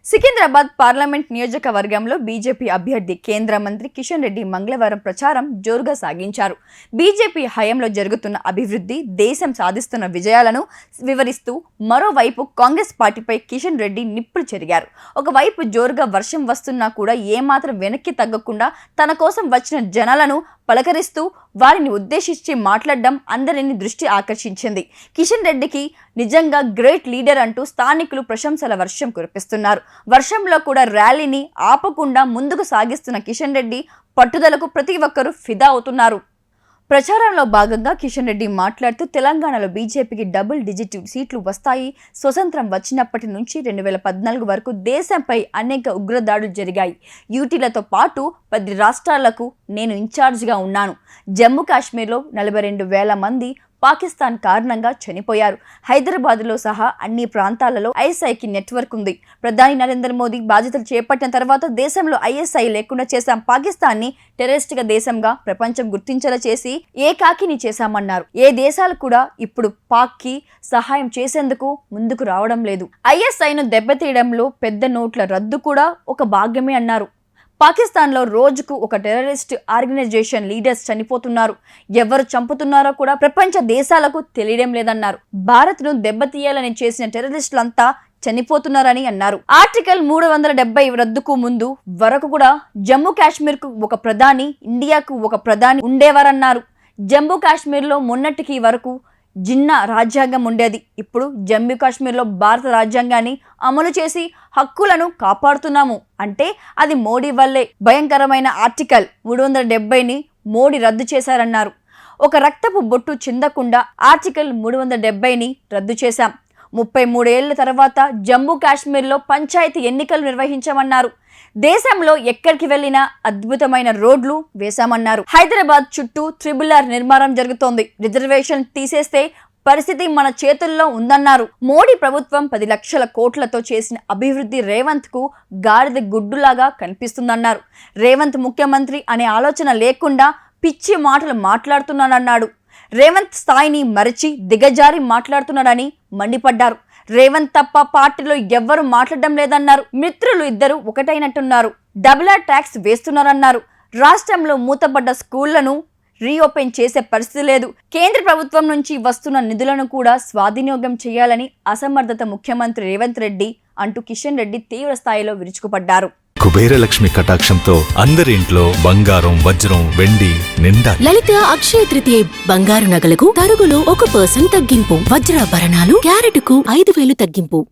Secunderabad parliament నియోజకవర్గంలో BJP అభ్యర్థి కేంద్ర మంత్రి కిషన్ రెడ్డి మంగళవారం ప్రచారం జోరుగా సాగించారు. బీజేపీ హయాంలో జరుగుతున్న అభివృద్ధి, దేశం సాధిస్తున్న విజయాలను వివరిస్తూ మరోవైపు కాంగ్రెస్ పార్టీపై కిషన్ రెడ్డి నిప్పులు చెరిగారు. ఒకవైపు జోరుగా వర్షం వస్తున్నా కూడా ఏమాత్రం వెనక్కి తగ్గకుండా తన కోసం వచ్చిన జనాలను పలకరిస్తూ వారిని ఉద్దేశించి మాట్లాడడం అందరిని దృష్టి ఆకర్షించింది. కిషన్ రెడ్డికి నిజంగా గ్రేట్ లీడర్ అంటూ స్థానికులు ప్రశంసల వర్షం కురిపిస్తున్నారు. వర్షంలో కూడా ర్యాలీని ఆపకుండా ముందుకు సాగిస్తున్న కిషన్ రెడ్డి పట్టుదలకు ప్రతి ఒక్కరూ ఫిదా అవుతున్నారు. ప్రచారంలో భాగంగా కిషన్ రెడ్డి మాట్లాడుతూ తెలంగాణలో బీజేపీకి డబుల్ డిజిట్ సీట్లు వస్తాయి. స్వతంత్రం వచ్చినప్పటి నుంచి 2014 వరకు దేశంపై అనేక ఉగ్రదాడులు జరిగాయి. యూటీలతో పాటు 10 రాష్ట్రాలకు నేను ఇన్ఛార్జిగా ఉన్నాను. జమ్మూ కాశ్మీర్లో 42,000 మంది పాకిస్తాన్ కారణంగా చనిపోయారు. హైదరాబాద్లో సహా అన్ని ప్రాంతాలలో ఐఎస్ఐకి నెట్వర్క్ ఉంది. ప్రధాని నరేంద్ర మోదీ బాధ్యతలు చేపట్టిన తర్వాత దేశంలో ఐఎస్ఐ లేకుండా చేశాం. పాకిస్తాన్ని టెర్రరిస్ట్గా దేశంగా ప్రపంచం గుర్తించేలా చేసి ఏకాకిని చేశామన్నారు. ఏ దేశాలు కూడా ఇప్పుడు పాక్కి సహాయం చేసేందుకు ముందుకు రావడం లేదు. ఐఎస్ఐను దెబ్బతీయడంలో పెద్ద నోట్ల రద్దు కూడా ఒక భాగమే అన్నారు. పాకిస్తాన్లో రోజుకు ఒక టెర్రరిస్ట్ ఆర్గనైజేషన్ లీడర్స్ చనిపోతున్నారు. ఎవరు చంపుతున్నారో కూడా ప్రపంచ దేశాలకు తెలియడం లేదన్నారు. భారత్ను దెబ్బతీయాలని చేసిన టెర్రరిస్టులంతా చనిపోతున్నారని అన్నారు. ఆర్టికల్ 370 రద్దుకు ముందు వరకు కూడా జమ్మూ కాశ్మీర్కు ఒక ప్రధాని, ఇండియాకు ఒక ప్రధాని ఉండేవారన్నారు. జమ్మూ కాశ్మీర్లో మొన్నటికి వరకు జిన్నా రాజ్యాంగం ఉండేది. ఇప్పుడు జమ్మూ కాశ్మీర్లో భారత రాజ్యాంగాన్ని అమలు చేసి హక్కులను కాపాడుతున్నాము అంటే అది మోడీ వల్లే. భయంకరమైన ఆర్టికల్ 370ని మోడీ రద్దు చేశారన్నారు. ఒక రక్తపు బొట్టు చిందకుండా ఆర్టికల్ 370ని రద్దు చేశాం. 33 ఏళ్ల తర్వాత జమ్మూ కాశ్మీర్లో పంచాయతీ ఎన్నికలు నిర్వహించామన్నారు. దేశంలో ఎక్కడికి వెళ్లినా అద్భుతమైన రోడ్లు వేశామన్నారు. హైదరాబాద్ చుట్టూ RRR నిర్మాణం జరుగుతోంది. రిజర్వేషన్ తీసేస్తే పరిస్థితి మన చేతుల్లో ఉందన్నారు. మోడీ ప్రభుత్వం 10 లక్షల కోట్లతో చేసిన అభివృద్ధి రేవంత్ కు గాడిద గుడ్డులాగా కనిపిస్తుందన్నారు. రేవంత్ ముఖ్యమంత్రి అనే ఆలోచన లేకుండా పిచ్చి మాటలు మాట్లాడుతున్నానన్నాడు. రేవంత్ స్థాయిని మరిచి దిగజారి మాట్లాడుతున్నాడని మండిపడ్డారు. రేవంత్ తప్ప పార్టీలో ఎవ్వరూ మాట్లాడడం లేదన్నారు. మిత్రులు ఇద్దరు ఒకటైనట్టున్నారు. Double tax వేస్తున్నారన్నారు. రాష్ట్రంలో మూతపడ్డ స్కూళ్లను రీఓపెన్ చేసే పరిస్థితి లేదు. కేంద్ర ప్రభుత్వం నుంచి వస్తున్న నిధులను కూడా స్వాధీనోగం చేయాలని అసమర్థత ముఖ్యమంత్రి రేవంత్ రెడ్డి అంటూ కిషన్ రెడ్డి తీవ్ర స్థాయిలో విరుచుకుపడ్డారు. కుబేరలక్ష్మి కటాక్షంతో అందరి ఇంట్లో బంగారం, వజ్రం, వెండి నిండా. లలిత అక్షయ తృతీయ బంగారు నగలకు తరుగులో 1% తగ్గింపు. వజ్రాభరణాలు క్యారెట్కు 5,000 తగ్గింపు.